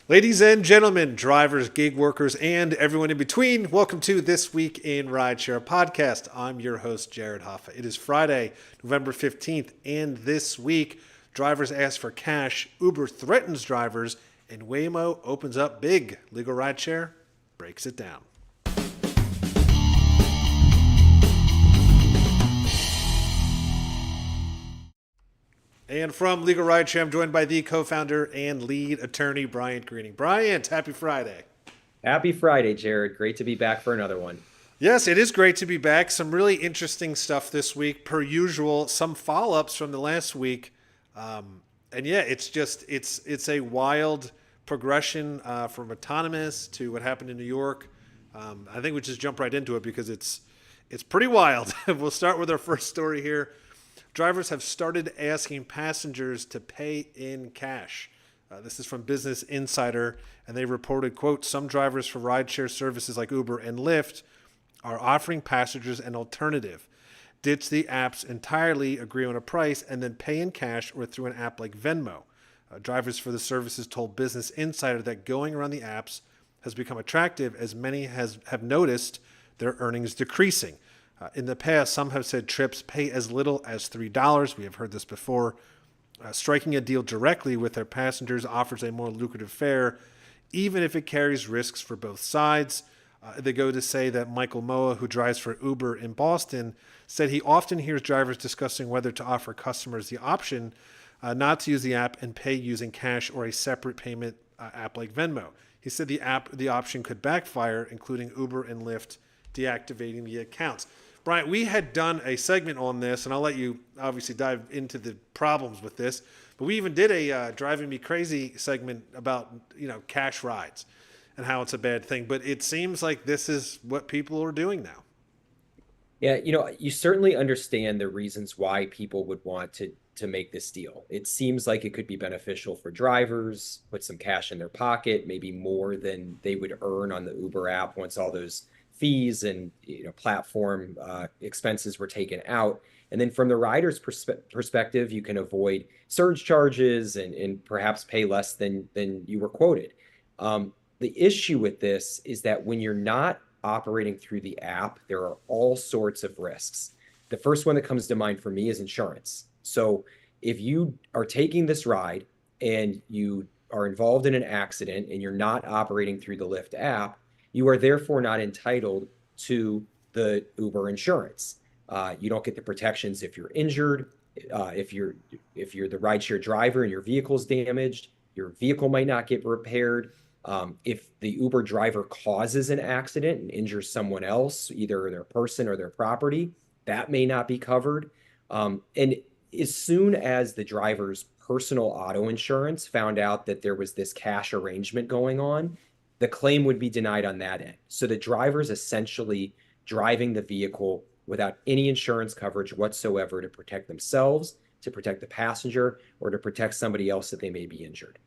Ladies and gentlemen, drivers, gig workers, and everyone in between, welcome to This Week in Rideshare podcast. I'm your host, Jared Hoffa. It is Friday, November 15th, and this week, drivers ask for cash, Uber threatens drivers, and Waymo opens up big. Legal Rideshare breaks it down. And from Legal Rideshare, I'm joined by the co-founder and lead attorney, Bryant Greening. Bryant, happy Friday. Happy Friday, Jared. Great to be back for another one. Yes, it is great to be back. Some really interesting stuff this week, per usual. Some follow-ups from the last week, and yeah, it's a wild progression from autonomous to what happened in New York. I think we just jump right into it because it's pretty wild. We'll start with our first story here. Drivers have started asking passengers to pay in cash. This is from Business Insider, and they reported, quote, some drivers for rideshare services like Uber and Lyft are offering passengers an alternative. Ditch the apps entirely, agree on a price, and then pay in cash or through an app like Venmo. Drivers for the services told Business Insider that going around the apps has become attractive as many have noticed their earnings decreasing. In the past, some have said trips pay as little as $3. We have heard this before. Striking a deal directly with their passengers offers a more lucrative fare, even if it carries risks for both sides. They go to say that Michael Moa, who drives for Uber in Boston, said he often hears drivers discussing whether to offer customers the option not to use the app and pay using cash or a separate payment app like Venmo. He said the option could backfire, including Uber and Lyft deactivating the accounts. Brian, we had done a segment on this, and I'll let you obviously dive into the problems with this, but we even did a Driving Me Crazy segment about, cash rides and how it's a bad thing. But it seems like this is what people are doing now. Yeah, you certainly understand the reasons why people would want to make this deal. It seems like it could be beneficial for drivers, put some cash in their pocket, maybe more than they would earn on the Uber app once all those fees and platform expenses were taken out. And then from the rider's perspective, you can avoid surge charges and perhaps pay less than you were quoted. The issue with this is that when you're not operating through the app, there are all sorts of risks. The first one that comes to mind for me is insurance. So if you are taking this ride and you are involved in an accident and you're not operating through the Lyft app, you are therefore not entitled to the Uber insurance. You don't get the protections if you're injured, if you're the rideshare driver and your vehicle's damaged, your vehicle might not get repaired. If the Uber driver causes an accident and injures someone else, either their person or their property, that may not be covered. And as soon as the driver's personal auto insurance found out that there was this cash arrangement going on, the claim would be denied on that end. So the driver's essentially driving the vehicle without any insurance coverage whatsoever to protect themselves, to protect the passenger, or to protect somebody else that they may be injured.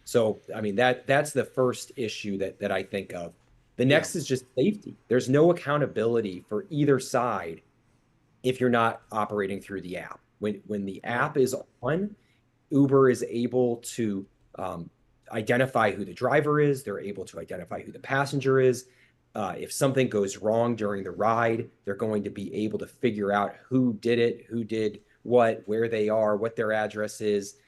So, I mean, that's the first issue that I think of. The Yeah. next is just safety. There's no accountability for either side if you're not operating through the app. When the Right. app is on, Uber is able to identify who the driver is. They're able to identify who the passenger is. If something goes wrong during the ride, they're going to be able to figure out who did it, who did what, where they are, what their address is,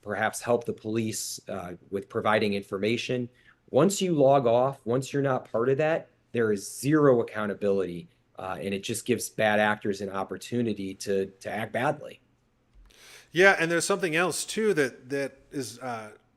perhaps help the police with providing information. Once you log off, once you're not part of that, there is zero accountability, and it just gives bad actors an opportunity to act badly. Yeah, and there's something else too that is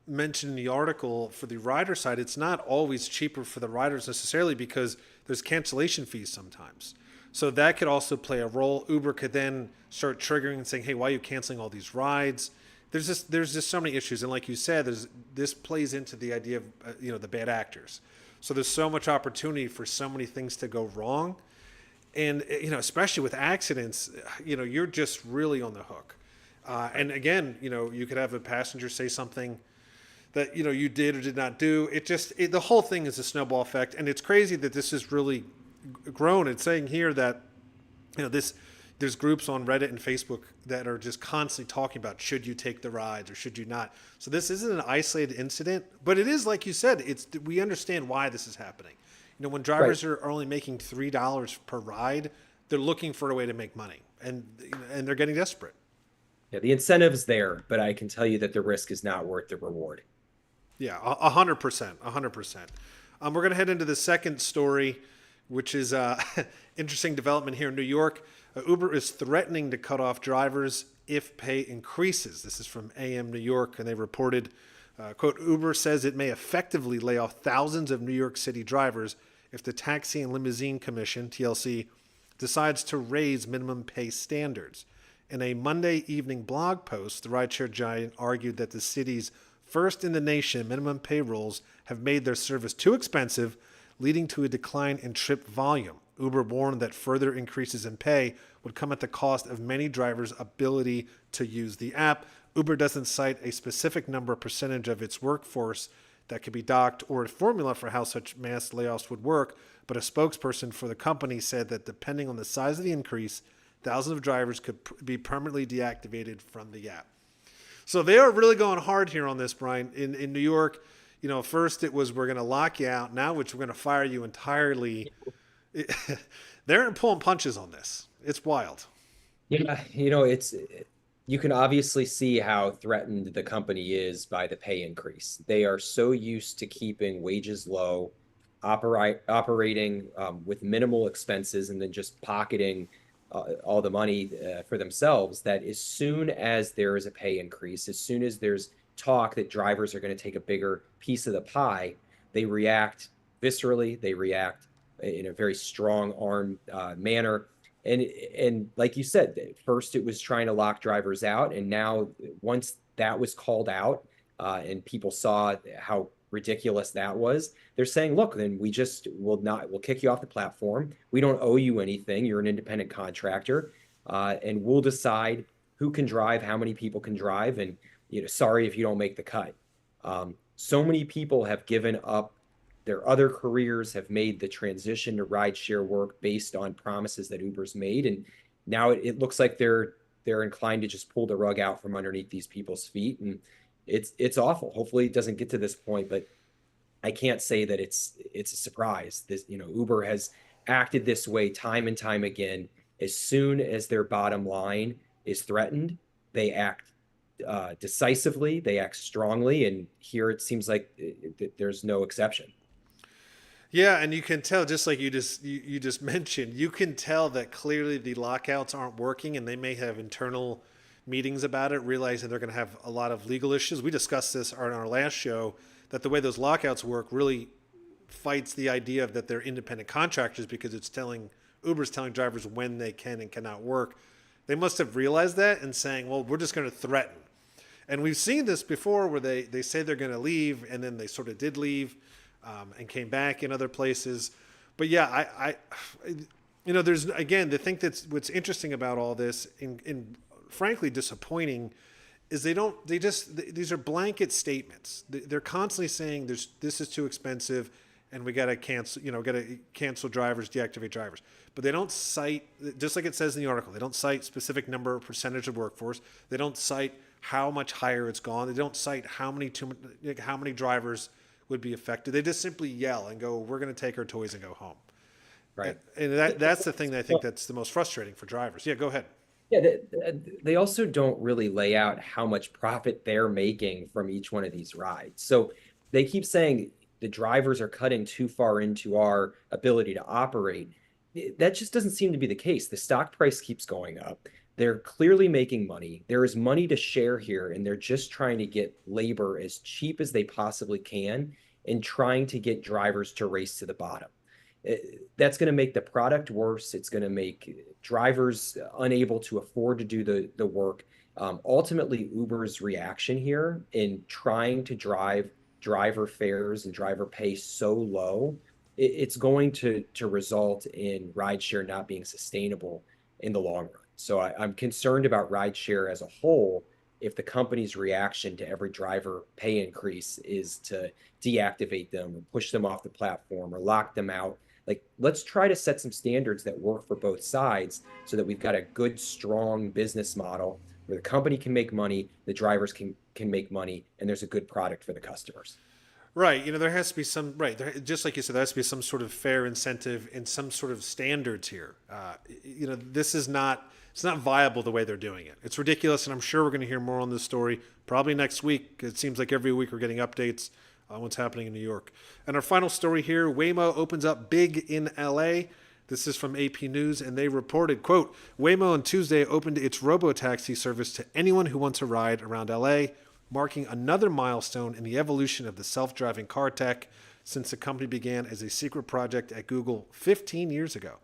mentioned in the article for the rider side. It's not always cheaper for the riders necessarily because there's cancellation fees sometimes. So that could also play a role. Uber could then start triggering and saying, "Hey, why are you canceling all these rides?" There's just so many issues, and like you said, this plays into the idea of the bad actors. So there's so much opportunity for so many things to go wrong, and especially with accidents, you're just really on the hook. And again, you could have a passenger say something that you did or did not do. The whole thing is a snowball effect, and it's crazy that this has really grown. It's saying here that this there's groups on Reddit and Facebook that are just constantly talking about should you take the rides or should you not. So this isn't an isolated incident, but it is, like you said, we understand why this is happening. When Right. drivers are only making $3 per ride, they're looking for a way to make money, and they're getting desperate. Yeah, the incentive's there, but I can tell you that the risk is not worth the reward. Yeah, 100%, 100%. We're going to head into the second story, which is interesting development here in New York. Uber is threatening to cut off drivers if pay increases. This is from AM New York, and they reported, quote, Uber says it may effectively lay off thousands of New York City drivers if the Taxi and Limousine Commission, TLC, decides to raise minimum pay standards. In a Monday evening blog post, the rideshare giant argued that the city's first in the nation minimum pay rules have made their service too expensive, leading to a decline in trip volume. Uber warned that further increases in pay would come at the cost of many drivers' ability to use the app. Uber doesn't cite a specific number or percentage of its workforce that could be docked or a formula for how such mass layoffs would work, but a spokesperson for the company said that depending on the size of the increase, thousands of drivers could be permanently deactivated from the app. So they are really going hard here on this, Brian. In New York, first it was we're going to lock you out. Now it's we're going to fire you entirely. They're pulling punches on this. It's wild. Yeah, it's you can obviously see how threatened the company is by the pay increase. They are so used to keeping wages low, operating with minimal expenses, and then just pocketing all the money for themselves that as soon as there is a pay increase, as soon as there's talk that drivers are going to take a bigger piece of the pie, they react viscerally, they react in a very strong arm manner. And like you said, first it was trying to lock drivers out, and now once that was called out and people saw how ridiculous that was, they're saying, look, then we'll kick you off the platform. We don't owe you anything. You're an independent contractor, and we'll decide who can drive, how many people can drive, and sorry if you don't make the cut. So many people have given up their other careers, have made the transition to rideshare work based on promises that Uber's made, and now it looks like they're inclined to just pull the rug out from underneath these people's feet, and it's awful. Hopefully, it doesn't get to this point, but I can't say that it's a surprise. Uber has acted this way time and time again. As soon as their bottom line is threatened, they act decisively, they act strongly, and here it seems like there's no exception. Yeah, and you can tell, just like you just mentioned, you can tell that clearly the lockouts aren't working, and they may have internal meetings about it, realizing they're going to have a lot of legal issues. We discussed this on our last show that the way those lockouts work really fights the idea of that they're independent contractors because Uber's telling drivers when they can and cannot work. They must have realized that and saying, well, we're just going to threaten. And we've seen this before where they say they're going to leave and then they sort of did leave and came back in other places. But yeah, there's, again, the thing that's what's interesting about all this and frankly disappointing is these are blanket statements. They're constantly saying this is too expensive and we got to cancel drivers, deactivate drivers. But they don't cite, just like it says in the article, they don't cite specific number or percentage of workforce. They don't cite how much higher it's gone. They don't cite how many drivers would be affected. They just simply yell and go, we're going to take our toys and go home. Right. And that's the thing that I think that's the most frustrating for drivers. Yeah, go ahead. Yeah, they also don't really lay out how much profit they're making from each one of these rides. So they keep saying the drivers are cutting too far into our ability to operate. That just doesn't seem to be the case. The stock price keeps going up. They're clearly making money. There is money to share here, and they're just trying to get labor as cheap as they possibly can and trying to get drivers to race to the bottom. That's going to make the product worse. It's going to make drivers unable to afford to do the work. Ultimately, Uber's reaction here in trying to drive driver fares and driver pay so low, it's going to result in rideshare not being sustainable in the long run. So I'm concerned about rideshare as a whole if the company's reaction to every driver pay increase is to deactivate them or push them off the platform or lock them out. Like, let's try to set some standards that work for both sides so that we've got a good, strong business model where the company can make money, the drivers can make money, and there's a good product for the customers. Right. There has to be some, right. Just like you said, there has to be some sort of fair incentive and some sort of standards here. This is not, it's not viable the way they're doing it. It's ridiculous. And I'm sure we're going to hear more on this story probably next week. It seems like every week we're getting updates on what's happening in New York. And our final story here, Waymo opens up big in LA. This is from AP News, and they reported, quote, Waymo on Tuesday opened its robo-taxi service to anyone who wants a ride around LA, marking another milestone in the evolution of the self-driving car tech since the company began as a secret project at Google 15 years ago.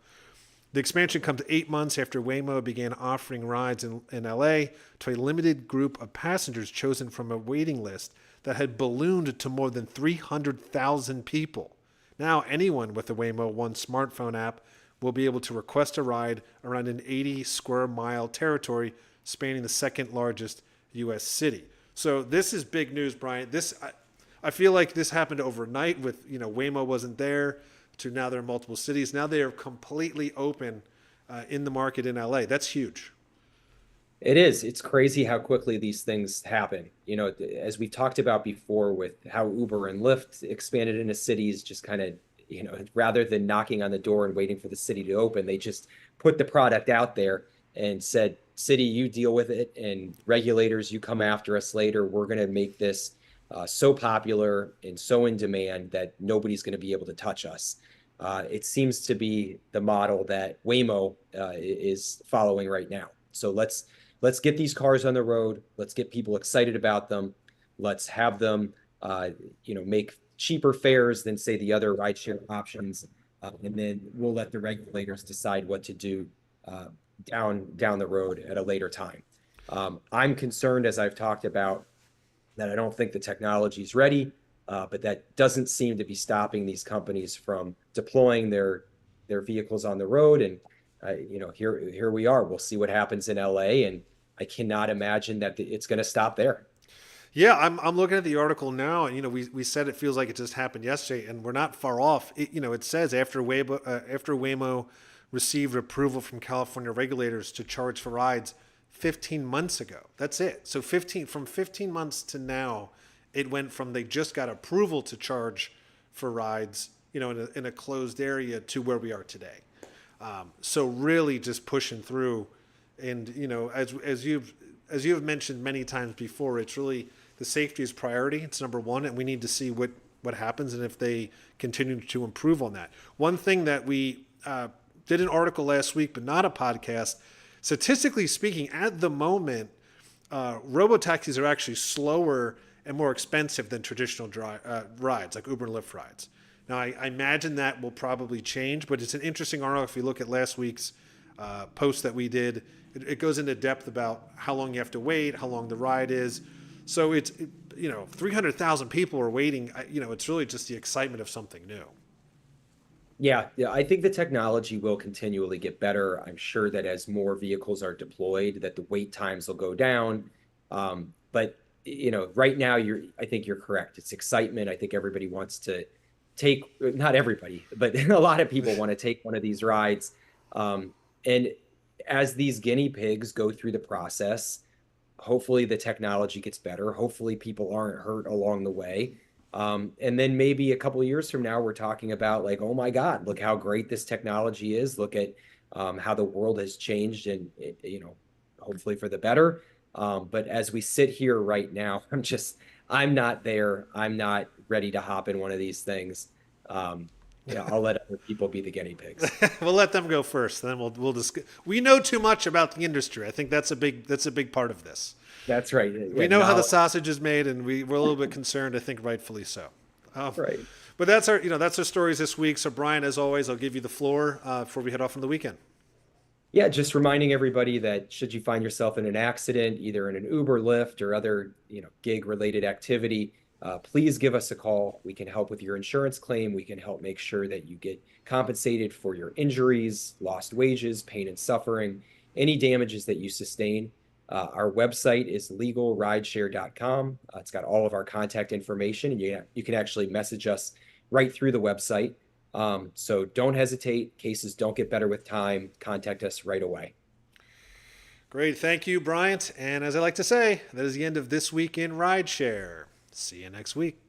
The expansion comes 8 months after Waymo began offering rides in LA to a limited group of passengers chosen from a waiting list that had ballooned to more than 300,000 people. Now, anyone with the Waymo One smartphone app will be able to request a ride around an 80 square mile territory spanning the second largest U.S. city. So this is big news, Brian. I feel like this happened overnight with, Waymo wasn't there to now they're in multiple cities. Now they are completely open in the market in LA. That's huge. It is. It's crazy how quickly these things happen. As we talked about before with how Uber and Lyft expanded into cities, just kind of, rather than knocking on the door and waiting for the city to open, they just put the product out there and said, city, you deal with it, and regulators, you come after us later. We're going to make this so popular and so in demand that nobody's going to be able to touch us. It seems to be the model that Waymo is following right now. So let's get these cars on the road. Let's get people excited about them. Let's have them, make cheaper fares than, say, the other rideshare options, and then we'll let the regulators decide what to do down the road at a later time. I'm concerned, as I've talked about, that I don't think the technology is ready, but that doesn't seem to be stopping these companies from deploying their vehicles on the road. And here we are. We'll see what happens in LA, and I cannot imagine that it's going to stop there. Yeah, I'm looking at the article now, and we said it feels like it just happened yesterday, and we're not far off. It says after Waymo received approval from California regulators to charge for rides 15 months ago. That's it. So 15 months to now, it went from they just got approval to charge for rides, in a closed area to where we are today. So really just pushing through, and as you've mentioned many times before, it's really the safety is priority. It's number one, and we need to see what happens and if they continue to improve on that. One thing that we did an article last week, but not a podcast. Statistically speaking, at the moment, robotaxis are actually slower and more expensive than traditional rides, like Uber and Lyft rides. Now, I imagine that will probably change, but it's an interesting article. If you look at last week's post that we did, it goes into depth about how long you have to wait, how long the ride is. So it's, 300,000 people are waiting. It's really just the excitement of something new. Yeah, I think the technology will continually get better. I'm sure that as more vehicles are deployed, that the wait times will go down. But right now, I think you're correct. It's excitement. I think everybody wants to take, not everybody, but a lot of people want to take one of these rides. And as these guinea pigs go through the process, hopefully the technology gets better. Hopefully people aren't hurt along the way. And then maybe a couple of years from now, we're talking about like, oh my God, look how great this technology is. Look at how the world has changed, and hopefully for the better. But as we sit here right now, I'm not there. I'm not ready to hop in one of these things. I'll let other people be the guinea pigs. We'll let them go first, then we'll discuss. We know too much about the industry. I think that's a big part of this. That's right. We know how the sausage is made, and we're a little bit concerned. I think rightfully so. Right. But that's our stories this week. So Brian, as always, I'll give you the floor before we head off on the weekend. Yeah, just reminding everybody that should you find yourself in an accident, either in an Uber, Lyft, or other gig-related activity, please give us a call. We can help with your insurance claim. We can help make sure that you get compensated for your injuries, lost wages, pain and suffering, any damages that you sustain. Our website is LegalRideshare.com. It's got all of our contact information, and you can actually message us right through the website. So don't hesitate. Cases don't get better with time. Contact us right away. Great. Thank you, Bryant. And as I like to say, that is the end of This Week in Rideshare. See you next week.